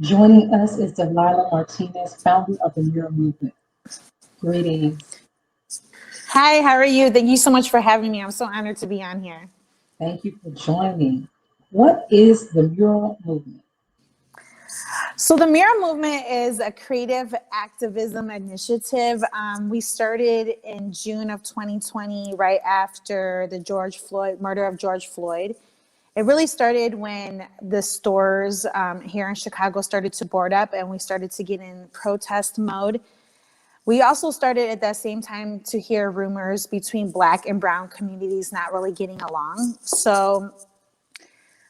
Joining us is Delilah Martinez, founder of the Mural Movement. Greetings. Hi, how are you? Thank you so much for having me. I'm so honored to be on here. Thank you for joining. What is the Mural Movement? So, the Mural Movement is a creative activism initiative. We started in June of 2020, right after the murder of George Floyd. It really started when the stores here in Chicago started to board up and we started to get in protest mode. We also started at that same time to hear rumors between Black and Brown communities not really getting along. So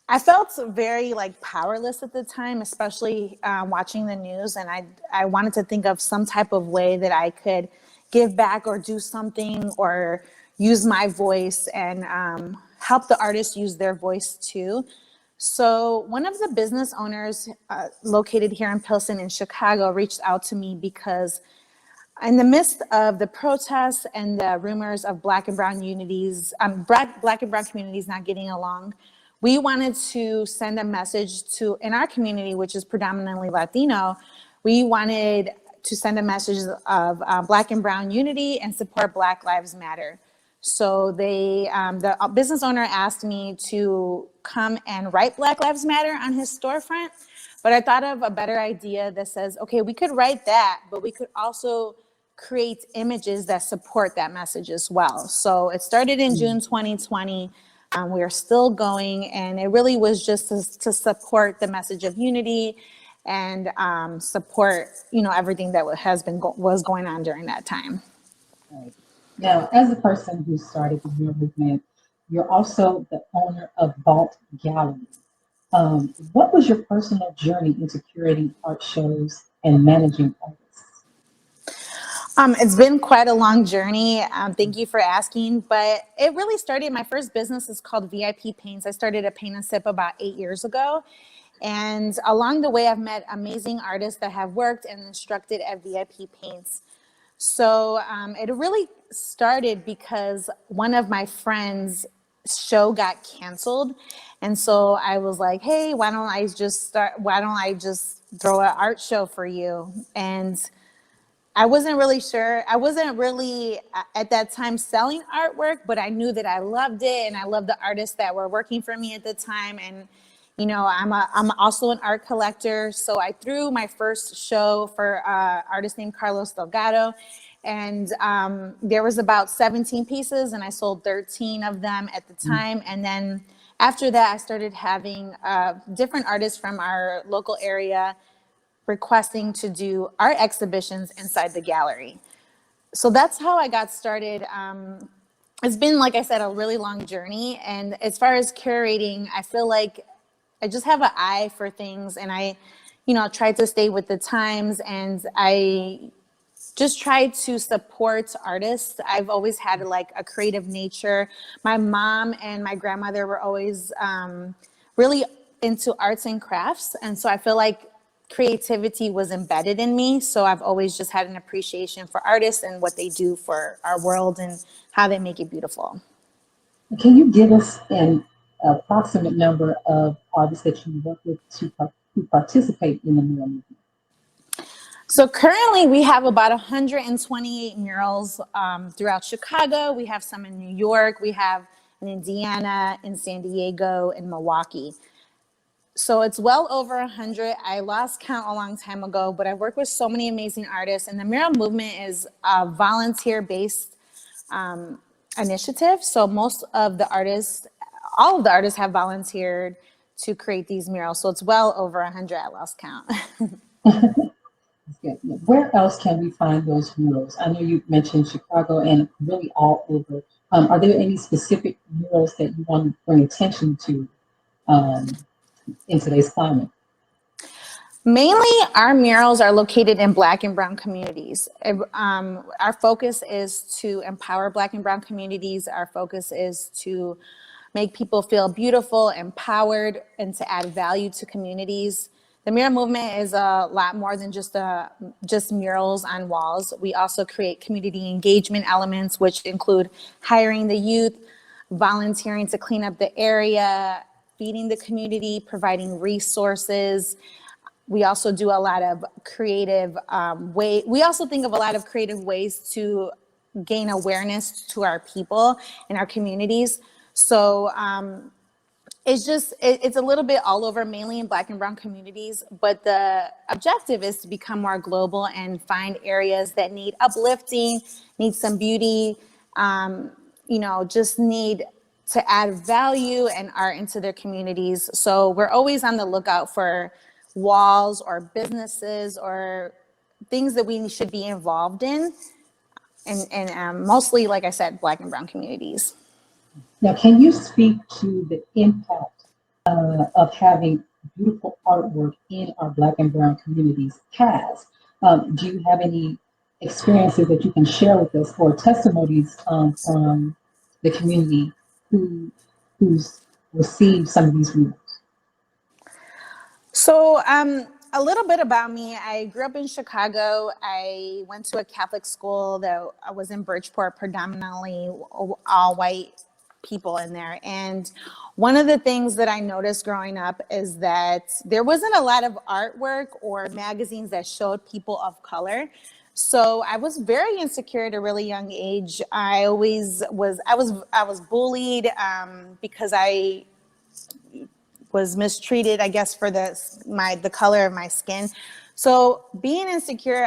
I felt very powerless at the time, especially watching the news. And I wanted to think of some type of way that I could give back or do something or use my voice and help the artists use their voice too. So one of the business owners located here in Pilsen in Chicago reached out to me because in the midst of the protests and the rumors of Black and Brown Black and Brown communities not getting along, we wanted to send a message to, in our community, which is predominantly Latino, we wanted to send a message of Black and Brown unity and support Black Lives Matter. So the business owner asked me to come and write Black Lives Matter on his storefront. But I thought of a better idea that says, okay, we could write that, but we could also create images that support that message as well. So it started in June 2020. We are still going, and it really was just to support the message of unity and support, everything that was going on during that time. Right. Now, as a person who started the Mural Movement, you're also the owner of Vault Gallery. What was your personal journey into curating art shows and managing artists? It's been quite a long journey. Thank you for asking, but it really started. My first business is called VIP Paints. I started a paint and sip about 8 years ago. And along the way, I've met amazing artists that have worked and instructed at VIP Paints. So it really started because one of my friends' show got canceled. And so I was like, hey, why don't I just throw an art show for you? And I wasn't really sure. I wasn't really at that time selling artwork, but I knew that I loved it and I loved the artists that were working for me at the time. And I'm also an art collector, so I threw my first show for an artist named Carlos Delgado, and there was about 17 pieces, and I sold 13 of them at the time. And then after that, I started having different artists from our local area requesting to do art exhibitions inside the gallery. So that's how I got started. It's been, like I said, a really long journey. And as far as curating, I feel like I just have an eye for things, and I try to stay with the times, and I just try to support artists. I've always had a creative nature. My mom and my grandmother were always really into arts and crafts. And so I feel like creativity was embedded in me. So I've always just had an appreciation for artists and what they do for our world and how they make it beautiful. Can you give us an approximate number of artists that you work with who participate in the Mural Movement? So currently we have about 128 murals throughout Chicago. We have some in New York. We have in Indiana, in San Diego, in Milwaukee. So it's well over 100. I lost count a long time ago, but I've worked with so many amazing artists. And the Mural Movement is a volunteer-based initiative. So all of the artists have volunteered to create these murals. So it's well over 100. I lost count. Where else can we find those murals? I know you mentioned Chicago and really all over. Are there any specific murals that you want to bring attention to um, in today's climate? Mainly, our murals are located in Black and Brown communities. Our focus is to empower Black and Brown communities. Our focus is to make people feel beautiful, empowered, and to add value to communities. The Mural Movement is a lot more than just murals on walls. We also create community engagement elements, which include hiring the youth, volunteering to clean up the area, feeding the community, providing resources, We also do a lot of creative we also think of a lot of creative ways to gain awareness to our people and our communities. So it's a little bit all over, mainly in Black and brown communities, but the objective is to become more global and find areas that need uplifting, need some beauty, just need to add value and art into their communities. So we're always on the lookout for walls or businesses or things that we should be involved in, and mostly, like I said, Black and brown communities. Now, can you speak to the impact of having beautiful artwork in our Black and brown communities has? Do you have any experiences that you can share with us or testimonies from the community who's received some of these murals? So, a little bit about me. I grew up in Chicago. I went to a Catholic school that I was in Bridgeport, predominantly all white people in there. And one of the things that I noticed growing up is that there wasn't a lot of artwork or magazines that showed people of color. So I was very insecure at a really young age. I was bullied because I was mistreated, I guess, for the color of my skin. So being insecure,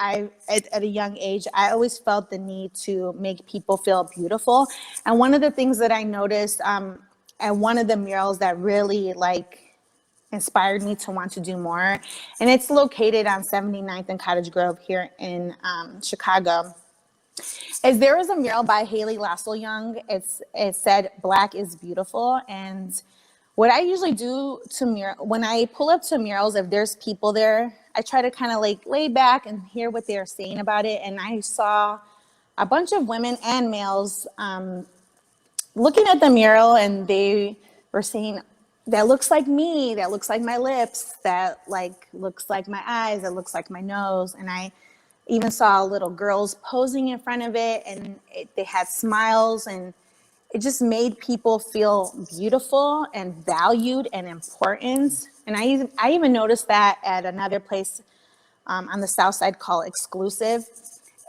at a young age, I always felt the need to make people feel beautiful. And one of the things that I noticed at one of the murals that really inspired me to want to do more, and it's located on 79th and Cottage Grove here in Chicago, is there was a mural by Haley Lassell Young. It said "Black is beautiful," and what I usually do when I pull up to murals, if there's people there, I try to kind of lay back and hear what they're saying about it. And I saw a bunch of women and males looking at the mural, and they were saying, "That looks like me. That looks like my lips. That looks like my eyes. That looks like my nose." And I even saw little girls posing in front of it, and they had smiles, and it just made people feel beautiful and valued and important. And I even noticed that at another place on the South Side called Exclusive.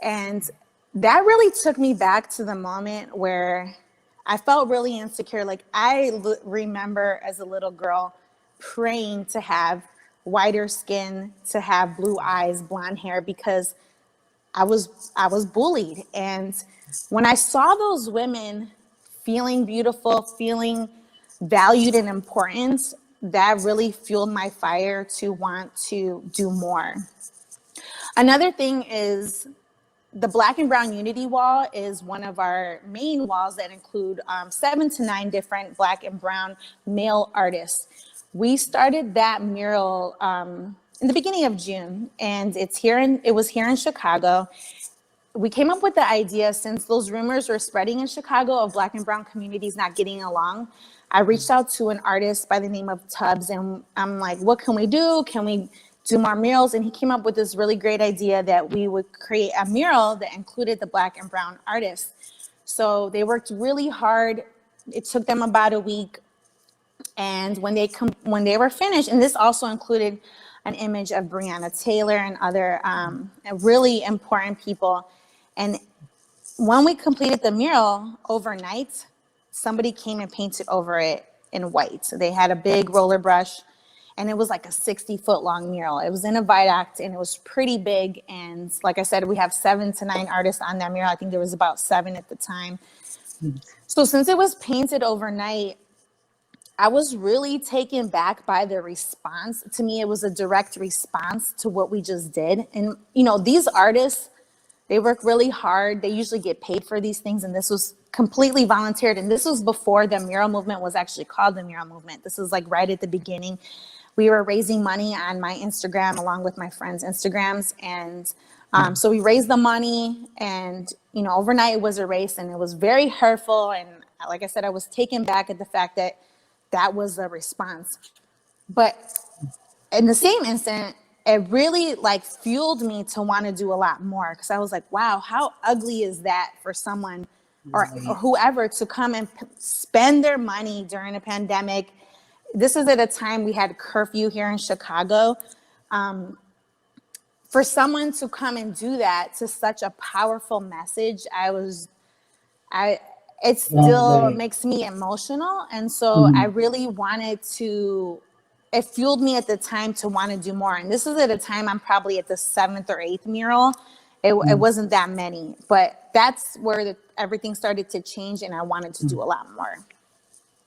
And that really took me back to the moment where I felt really insecure. Remember as a little girl praying to have whiter skin, to have blue eyes, blonde hair, because I was bullied. And when I saw those women feeling beautiful, feeling valued and important, that really fueled my fire to want to do more. Another thing is the Black and Brown Unity Wall is one of our main walls that include 7 to 9 different Black and Brown male artists. We started that mural in the beginning of June, and it was here in Chicago. We came up with the idea, since those rumors were spreading in Chicago of Black and brown communities not getting along. I reached out to an artist by the name of Tubbs, and I'm like, what can we do? Can we do more murals? And he came up with this really great idea that we would create a mural that included the Black and brown artists. So they worked really hard. It took them about a week. And when they were finished, and this also included an image of Breonna Taylor and other really important people. And when we completed the mural overnight, somebody came and painted over it in white. So they had a big roller brush, and it was like a 60-foot long mural. It was in a viaduct, and it was pretty big. And like I said, we have 7 to 9 artists on that mural. I think there was about 7 at the time. So since it was painted overnight, I was really taken back by the response. To me, it was a direct response to what we just did. And, these artists, they work really hard. They usually get paid for these things. And this was completely volunteered. And this was before the mural movement was actually called the mural movement. This was right at the beginning. We were raising money on my Instagram along with my friends' Instagrams. And so we raised the money, and, overnight it was a race, and it was very hurtful. And like I said, I was taken back at the fact that was a response. But in the same instant, it really fueled me to want to do a lot more, because I was like, wow, how ugly is that for someone or whoever to come and spend their money during a pandemic, this is at a time we had curfew here in Chicago. For someone to come and do that to such a powerful message, it still makes me emotional. And so I really wanted to, it fueled me at the time to want to do more. And this is at a time I'm probably at the 7th or 8th mural. It wasn't that many, but that's where everything started to change, and I wanted to do a lot more.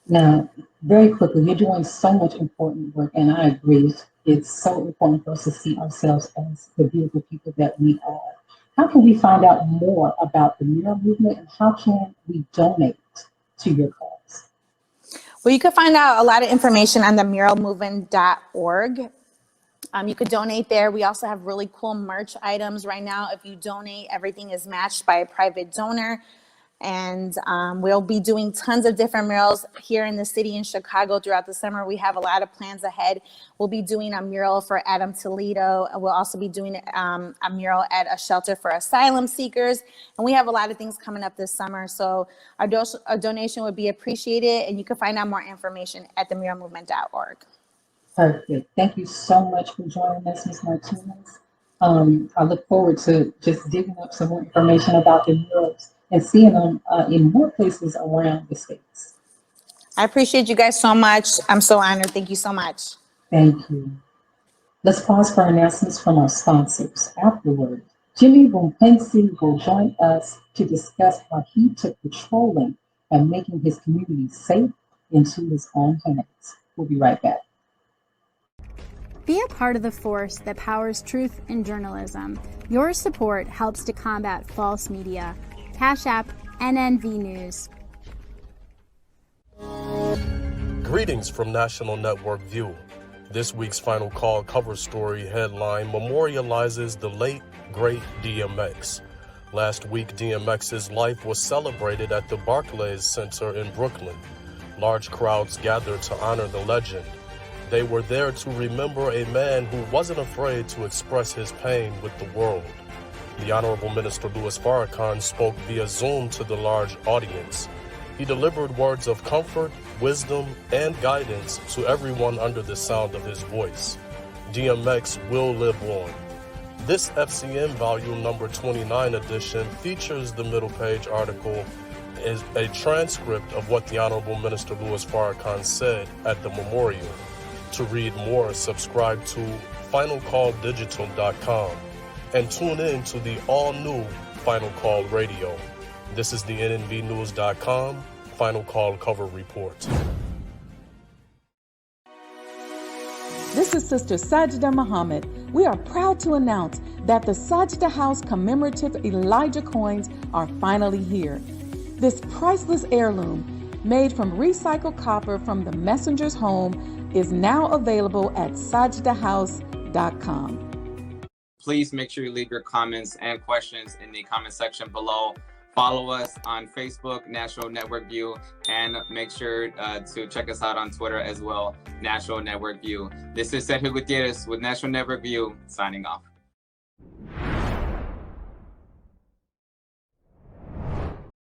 Now, very quickly, you're doing so much important work, and I agree. It's so important for us to see ourselves as the beautiful people that we are. How can we find out more about the Mural movement, and how can we donate to your cause? Well, you can find out a lot of information on the muralmovement.org. You could donate there. We also have really cool merch items right now. If you donate, everything is matched by a private donor. And we'll be doing tons of different murals here in the city in Chicago throughout the summer. We have a lot of plans ahead. We'll be doing a mural for Adam Toledo. And we'll also be doing a mural at a shelter for asylum seekers. And we have a lot of things coming up this summer. So a donation would be appreciated. And you can find out more information at themuralmovement.org. Perfect. Thank you so much for joining us, Ms. Martinez. I look forward to just digging up some more information about the murals and seeing them in more places around the states. I appreciate you guys so much. I'm so honored. Thank you so much. Thank you. Let's pause for announcements from our sponsors. Afterward, Jimmy Bumpensi will join us to discuss how he took patrolling and making his community safe into his own hands. We'll be right back. Be a part of the force that powers truth in journalism. Your support helps to combat false media. Cash App NNV News. Greetings from National Network View. This week's Final Call cover story headline memorializes the late, great DMX. Last week, DMX's life was celebrated at the Barclays Center in Brooklyn. Large crowds gathered to honor the legend. They were there to remember a man who wasn't afraid to express his pain with the world. The Honorable Minister Louis Farrakhan spoke via Zoom to the large audience. He delivered words of comfort, wisdom, and guidance to everyone under the sound of his voice. DMX will live on. This FCM volume number 29 edition features the middle page article as a transcript of what the Honorable Minister Louis Farrakhan said at the memorial. To read more, subscribe to finalcalldigital.com and tune in to the all-new Final Call Radio. This is the NNVnews.com Final Call cover report. This is Sister Sajda Muhammad. We are proud to announce that the Sajda House commemorative Elijah coins are finally here. This priceless heirloom, made from recycled copper from the messenger's home, is now available at sajdahouse.com. Please make sure you leave your comments and questions in the comment section below. Follow us on Facebook, National Network View, and make sure to check us out on Twitter as well, National Network View. This is Sergio Gutierrez with National Network View, signing off.